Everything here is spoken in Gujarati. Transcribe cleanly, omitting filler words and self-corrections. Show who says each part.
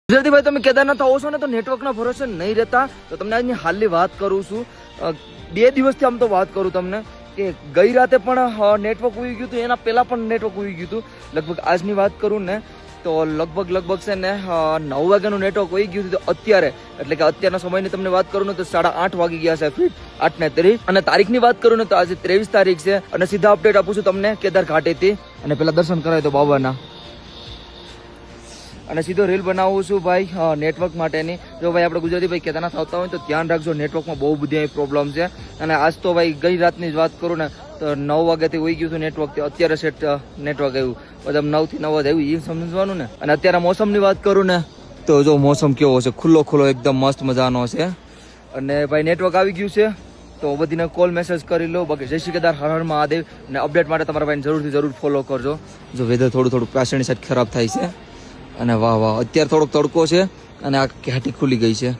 Speaker 1: ગુજરાતી ભાઈ તમે કેદારનાથ આવો છો ને તો નેટવર્કના ભરોસે નહીં રહેતા. તો તમને આજની હાલની વાત કરું છું. 2 દિવસથી આમ તો વાત કરું તમને કે ગઈ રાતે પણ નેટવર્ક ઉઈ ગયું હતું, એના પહેલા પણ નેટવર્ક ઉઈ ગયું હતું. લગભગ આજની વાત કરું ને તો લગભગ છે ને 9 વાગ્યાનું નેટવર્ક ઉઈ ગયું હતું. અત્યારે એટલે કે અત્યારના સમયની તમને વાત કરું ને તો 8:30 વાગી ગયા છે ફીટ 8:30. અને તારીખની વાત કરું ને તો આજે 23 તારીખ છે. અને સીધા અપડેટ આપું છું તમને કેદાર ઘાટેથી. અને પેલા દર્શન કરાય તો બાબાના અને સીધો રીલ બનાવું છું ભાઈ નેટવર્ક માટેની. જો ભાઈ આપણે ગુજરાતી ભાઈ કેદારનાથ આવતા હોય તો ધ્યાન રાખજો, નેટવર્કમાં બહુ બધી પ્રોબ્લેમ છે. અને આજ તો ભાઈ ગઈ રાતની જ વાત કરું ને તો 9 વાગ્યાથી ઉઈ ગયું હતું નેટવર્ક, અત્યારે સેટ નેટવર્ક આવ્યું. બધા 9 થી 9 જ આવ્યું, એ સમજવાનું ને. અને અત્યારે મોસમની વાત કરું ને તો જો મોસમ કેવો છે, ખુલ્લો એકદમ મસ્ત મજાનો છે. અને ભાઈ નેટવર્ક આવી ગયું છે તો બધીને કોલ મેસેજ કરી લો. બાકી જય શ્રી કેદાર, હર હર મહાદેવ. અને અપડેટ માટે તમારા ભાઈને જરૂર ફોલો કરજો. જો વેધર થોડું પાછળની સાઈડ ખરાબ થાય છે. અને વાહ અત્યારે થોડોક તડકો છે અને આ ઘાટી ખુલી ગઈ છે.